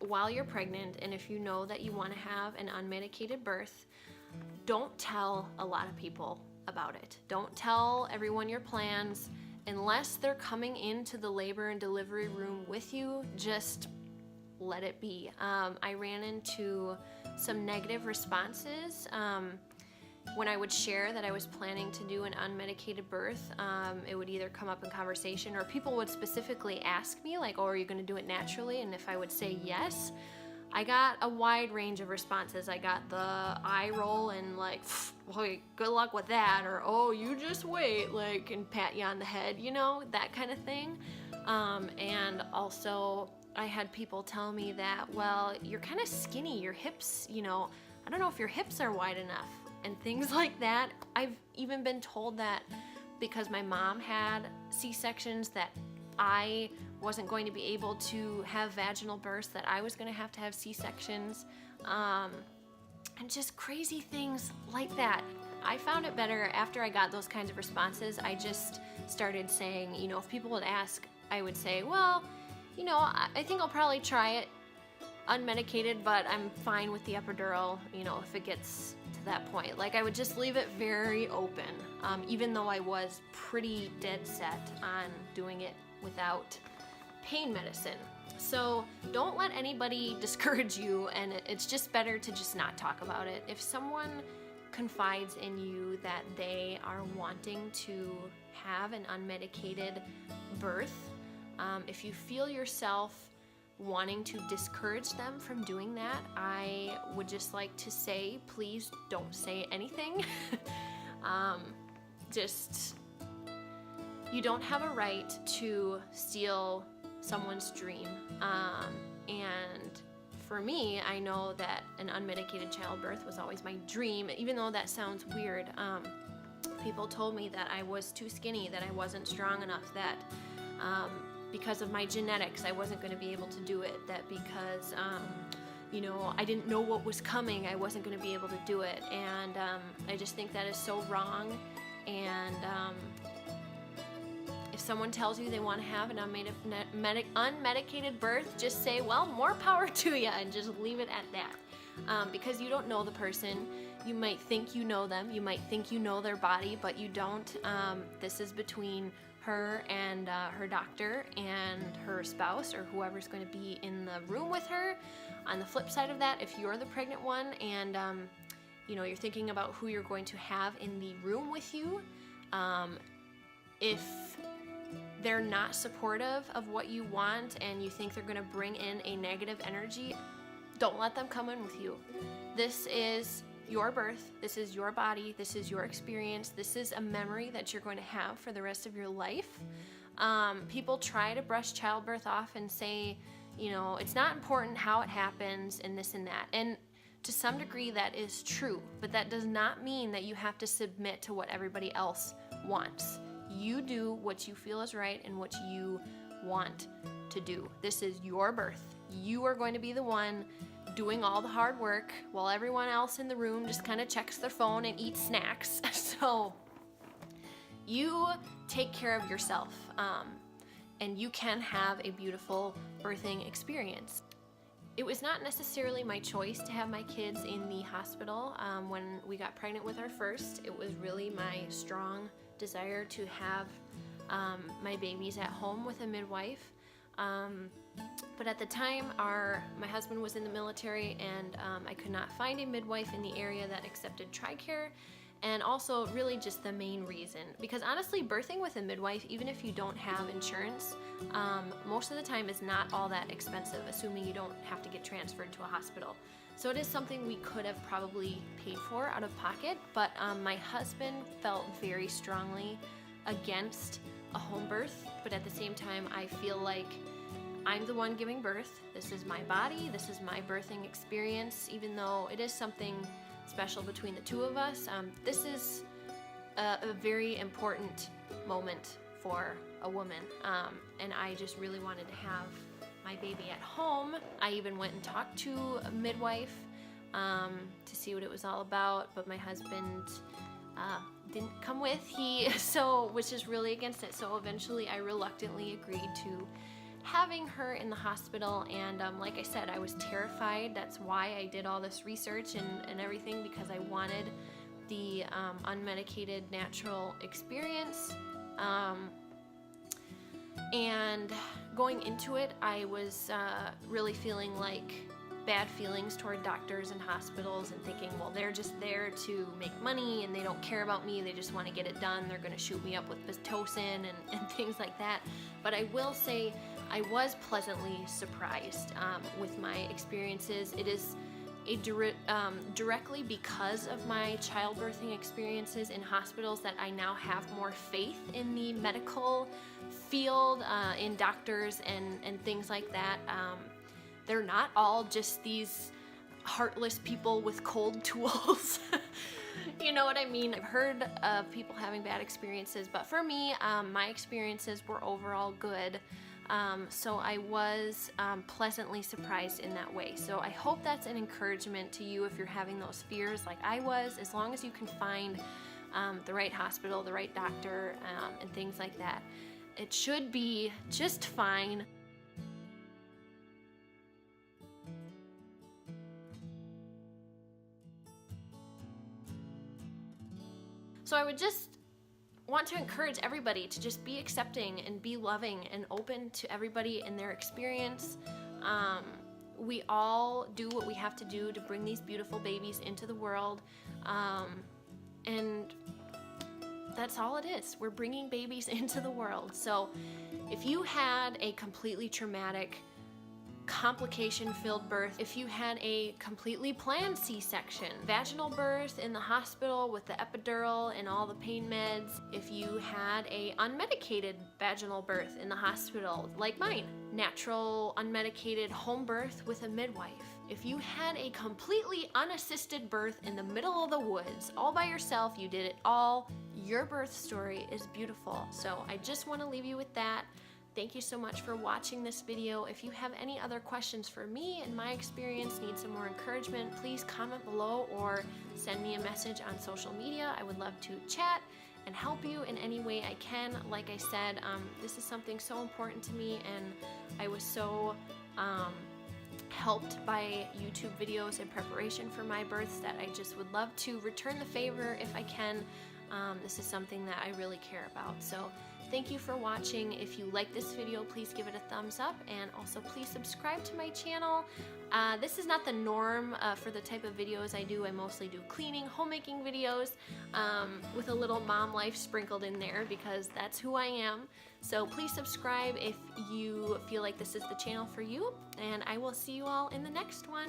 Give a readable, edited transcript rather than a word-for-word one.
while you're pregnant, and if you know that you want to have an unmedicated birth, don't tell a lot of people about it. Don't tell everyone your plans unless they're coming into the labor and delivery room with you. Just let it be. I ran into some negative responses when I would share that I was planning to do an unmedicated birth. It would either come up in conversation, or people would specifically ask me like, oh, are you going to do it naturally? And if I would say yes, I got a wide range of responses. I got the eye roll and like, well, good luck with that, or oh, you just wait, like, and pat you on the head, you know, that kind of thing. And also I had people tell me that, well, you're kind of skinny, your hips, you know, I don't know if your hips are wide enough, and things like that. I've even been told that because my mom had C-sections, that I wasn't going to be able to have vaginal births, that I was going to have C-sections, and just crazy things like that. I found it better after I got those kinds of responses. I just started saying, you know, if people would ask, I would say, well, you know, I think I'll probably try it unmedicated, but I'm fine with the epidural, you know, if it gets to that point. Like, I would just leave it very open, even though I was pretty dead set on doing it without pain medicine. So don't let anybody discourage you, and it's just better to just not talk about it. If someone confides in you that they are wanting to have an unmedicated birth, if you feel yourself wanting to discourage them from doing that, I would just like to say, please don't say anything. You don't have a right to steal someone's dream. And for me, I know that an unmedicated childbirth was always my dream, even though that sounds weird. People told me that I was too skinny, that I wasn't strong enough, that because of my genetics, I wasn't going to be able to do it, that because, you know, I didn't know what was coming, I wasn't going to be able to do it. And I just think that is so wrong. And if someone tells you they want to have an unmedicated birth, just say, well, more power to you, and just leave it at that. Because you don't know the person. You might think you know them, you might think you know their body, but you don't. This is between her and her doctor and her spouse, or whoever's going to be in the room with her. On the flip side of that, if you're the pregnant one and you know, you're thinking about who you're going to have in the room with you, if they're not supportive of what you want and you think they're going to bring in a negative energy, don't let them come in with you. This is your birth, this is your body, this is your experience, this is a memory that you're going to have for the rest of your life. People try to brush childbirth off and say, you know, it's not important how it happens and this and that. And to some degree that is true, but that does not mean that you have to submit to what everybody else wants. You do what you feel is right and what you want to do. This is your birth. You are going to be the one doing all the hard work while everyone else in the room just kind of checks their phone and eats snacks. So you take care of yourself, and you can have a beautiful birthing experience. It was not necessarily my choice to have my kids in the hospital. When we got pregnant with our first, it was really my strong desire to have my babies at home with a midwife. But at the time, my husband was in the military, and I could not find a midwife in the area that accepted TRICARE, and also really just the main reason. Because honestly, birthing with a midwife, even if you don't have insurance, most of the time is not all that expensive, assuming you don't have to get transferred to a hospital. So it is something we could have probably paid for out of pocket, but my husband felt very strongly against a home birth, but at the same time, I feel like I'm the one giving birth. This is my body, this is my birthing experience, even though it is something special between the two of us. This is a very important moment for a woman, and I just really wanted to have my baby at home. I even went and talked to a midwife to see what it was all about, but my husband didn't come with, which is really against it. So eventually I reluctantly agreed to having her in the hospital. And like I said, I was terrified. That's why I did all this research and everything, because I wanted the unmedicated natural experience. And going into it, I was really feeling like bad feelings toward doctors and hospitals, and thinking, well, they're just there to make money and they don't care about me, they just want to get it done, they're going to shoot me up with Pitocin and things like that. But I will say I was pleasantly surprised with my experiences. It is directly because of my childbirthing experiences in hospitals that I now have more faith in the medical field, in doctors and things like that. They're not all just these heartless people with cold tools. You know what I mean? I've heard of people having bad experiences, but for me, my experiences were overall good. So I was pleasantly surprised in that way. So I hope that's an encouragement to you if you're having those fears like I was. As long as you can find the right hospital, the right doctor, and things like that, it should be just fine. So I would just want to encourage everybody to just be accepting and be loving and open to everybody and their experience. We all do what we have to do to bring these beautiful babies into the world, and that's all it is. We're bringing babies into the world. So if you had a completely traumatic, complication-filled birth, if you had a completely planned C-section, vaginal birth in the hospital with the epidural and all the pain meds, if you had a unmedicated vaginal birth in the hospital like mine, natural unmedicated home birth with a midwife, if you had a completely unassisted birth in the middle of the woods all by yourself, you did it all, your birth story is beautiful. So I just want to leave you with that. Thank you so much for watching this video. If you have any other questions for me and my experience, need some more encouragement, please comment below or send me a message on social media. I would love to chat and help you in any way I can. Like I said, this is something so important to me, and I was so helped by YouTube videos in preparation for my births that I just would love to return the favor if I can. This is something that I really care about. So thank you for watching. If you like this video, please give it a thumbs up, and also please subscribe to my channel. This is not the norm for the type of videos I do. I mostly do cleaning, homemaking videos with a little mom life sprinkled in there because that's who I am. So please subscribe if you feel like this is the channel for you, and I will see you all in the next one.